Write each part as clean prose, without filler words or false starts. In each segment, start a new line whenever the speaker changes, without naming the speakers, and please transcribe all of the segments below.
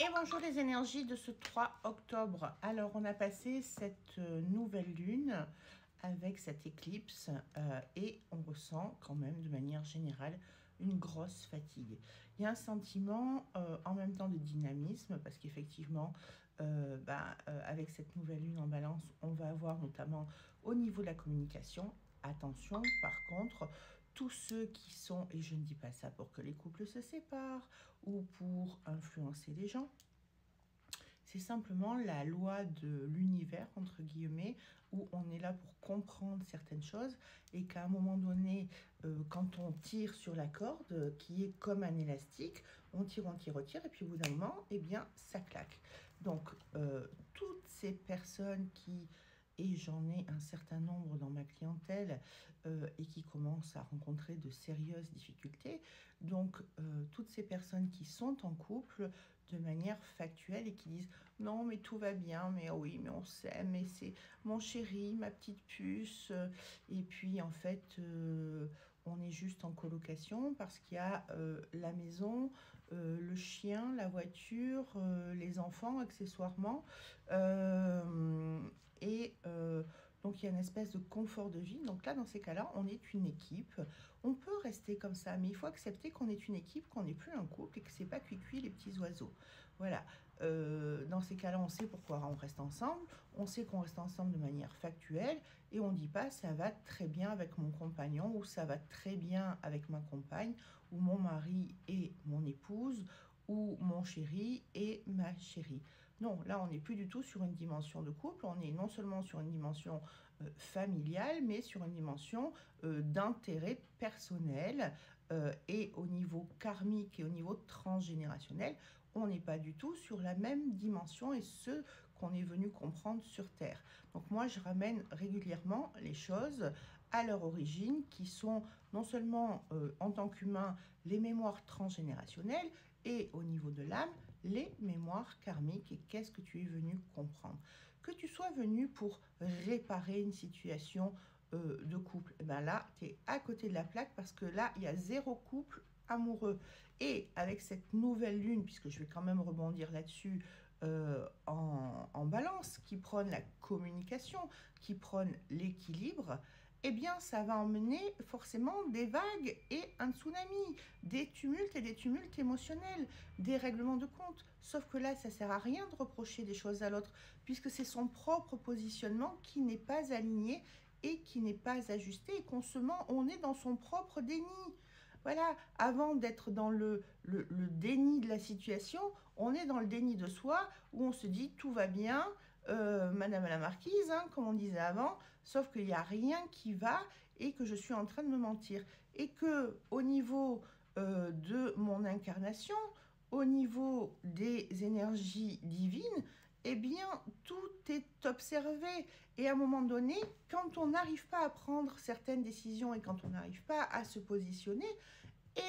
Et bonjour les énergies de ce 3 octobre. Alors on a passé cette nouvelle lune avec cette éclipse et on ressent quand même de manière générale une grosse fatigue. Il y a un sentiment en même temps de dynamisme parce qu'effectivement avec cette nouvelle lune en balance on va avoir notamment au niveau de la communication. Attention par contre, tous ceux qui sont, et je ne dis pas ça pour que les couples se séparent ou pour influencer les gens, c'est simplement la loi de l'univers, entre guillemets, où on est là pour comprendre certaines choses et qu'à un moment donné, quand on tire sur la corde, qui est comme un élastique, on tire, et puis au bout d'un moment, eh bien, ça claque. Donc, toutes ces personnes qui, et j'en ai un certain nombre dans ma clientèle, et qui commencent à rencontrer de sérieuses difficultés, donc toutes ces personnes qui sont en couple de manière factuelle et qui disent non mais tout va bien, mais oui mais on s'aime, mais c'est mon chéri, ma petite puce, et puis en fait on est juste en colocation parce qu'il y a la maison, le chien, la voiture, les enfants accessoirement, et donc il y a une espèce de confort de vie. Donc là, dans ces cas-là, on est une équipe. On peut rester comme ça, mais il faut accepter qu'on est une équipe, qu'on n'est plus un couple et que c'est pas cuit les petits oiseaux. Voilà. Dans ces cas-là, on sait pourquoi on reste ensemble. On sait qu'on reste ensemble de manière factuelle et on ne dit pas ça va très bien avec mon compagnon ou ça va très bien avec ma compagne ou mon mari et mon épouse ou mon chéri et ma chérie. Non, là, on n'est plus du tout sur une dimension de couple, on est non seulement sur une dimension familiale, mais sur une dimension d'intérêt personnel, et au niveau karmique et au niveau transgénérationnel, on n'est pas du tout sur la même dimension et ce qu'on est venu comprendre sur Terre. Donc moi, je ramène régulièrement les choses à leur origine, qui sont non seulement en tant qu'humain les mémoires transgénérationnelles, et au niveau de l'âme, les mémoires karmiques. Et qu'est-ce que tu es venu comprendre? Que tu sois venu pour réparer une situation de couple, et ben là, tu es à côté de la plaque parce que là, il y a zéro couple amoureux. Et avec cette nouvelle lune, puisque je vais quand même rebondir là-dessus, en balance, qui prône la communication, qui prône l'équilibre, eh bien, ça va emmener forcément des vagues et un tsunami, des tumultes et des tumultes émotionnels, des règlements de compte. Sauf que là, ça ne sert à rien de reprocher des choses à l'autre, puisque c'est son propre positionnement qui n'est pas aligné et qui n'est pas ajusté, et qu'on se ment, on est dans son propre déni. Voilà, avant d'être dans le déni de la situation, on est dans le déni de soi, où on se dit tout va bien, Madame la Marquise, hein, comme on disait avant, sauf qu'il n'y a rien qui va et que je suis en train de me mentir. Et que au niveau de mon incarnation, au niveau des énergies divines, eh bien, tout est observé. Et à un moment donné, quand on n'arrive pas à prendre certaines décisions et quand on n'arrive pas à se positionner,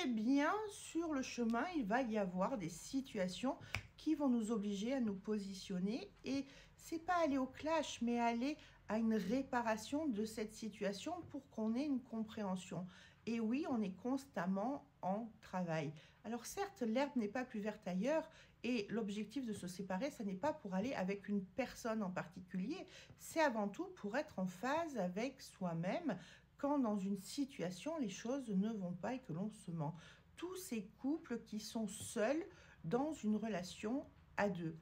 eh bien, sur le chemin, il va y avoir des situations qui vont nous obliger à nous positionner. Et c'est pas aller au clash, mais aller à une réparation de cette situation pour qu'on ait une compréhension. Et oui, on est constamment en travail. Alors certes, l'herbe n'est pas plus verte ailleurs et l'objectif de se séparer, ça n'est pas pour aller avec une personne en particulier, c'est avant tout pour être en phase avec soi-même quand dans une situation, les choses ne vont pas et que l'on se ment. Tous ces couples qui sont seuls dans une relation à deux.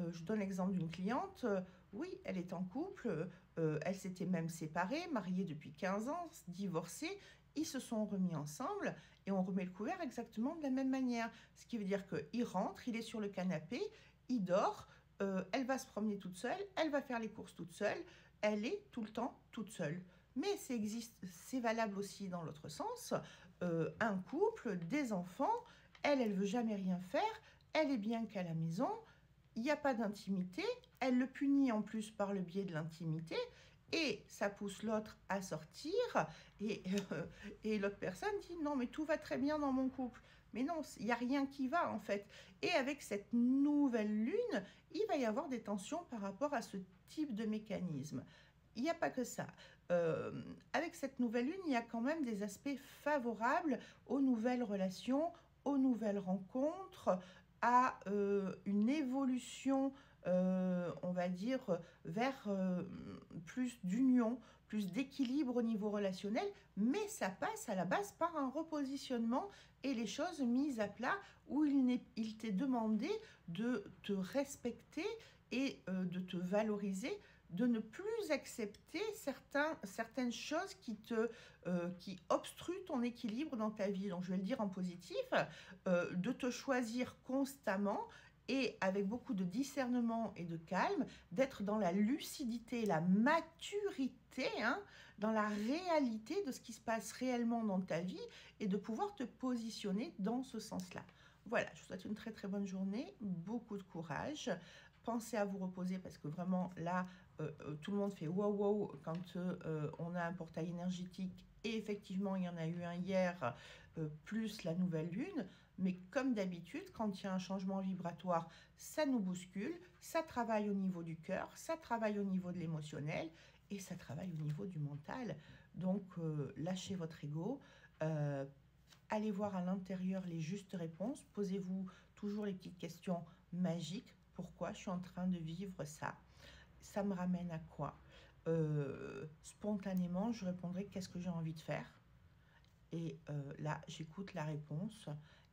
Je donne l'exemple d'une cliente, oui, elle est en couple, elle s'était même séparée, mariée depuis 15 ans, divorcée, ils se sont remis ensemble et on remet le couvert exactement de la même manière. Ce qui veut dire qu'il rentre, il est sur le canapé, il dort, elle va se promener toute seule, elle va faire les courses toute seule, elle est tout le temps toute seule. Mais c'est valable aussi dans l'autre sens. Un couple, des enfants, elle veut jamais rien faire, elle est bien qu'à la maison, il n'y a pas d'intimité, elle le punit en plus par le biais de l'intimité, et ça pousse l'autre à sortir, et, et l'autre personne dit non mais tout va très bien dans mon couple. Mais non, il n'y a rien qui va en fait. Et avec cette nouvelle lune, il va y avoir des tensions par rapport à ce type de mécanisme. Il n'y a pas que ça. Avec cette nouvelle lune, il y a quand même des aspects favorables aux nouvelles relations, aux nouvelles rencontres, à une évolution, on va dire, vers plus d'union, plus d'équilibre au niveau relationnel, mais ça passe à la base par un repositionnement et les choses mises à plat où il t'est demandé de te respecter et de te valoriser, de ne plus accepter certaines choses qui obstruent ton équilibre dans ta vie. Donc je vais le dire en positif, de te choisir constamment et avec beaucoup de discernement et de calme, d'être dans la lucidité, la maturité, hein, dans la réalité de ce qui se passe réellement dans ta vie et de pouvoir te positionner dans ce sens-là. Voilà, je vous souhaite une très très bonne journée, beaucoup de courage. Pensez à vous reposer parce que vraiment là, tout le monde fait wow wow quand on a un portail énergétique. Et effectivement, il y en a eu un hier, plus la nouvelle lune. Mais comme d'habitude, quand il y a un changement vibratoire, ça nous bouscule, ça travaille au niveau du cœur, ça travaille au niveau de l'émotionnel et ça travaille au niveau du mental. Donc, lâchez votre ego, allez voir à l'intérieur les justes réponses, posez-vous toujours les petites questions magiques. Pourquoi je suis en train de vivre ça? Ça me ramène à quoi? Spontanément, je répondrai qu'est-ce que j'ai envie de faire? Et là, j'écoute la réponse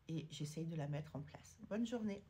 et j'essaye de la mettre en place. Bonne journée.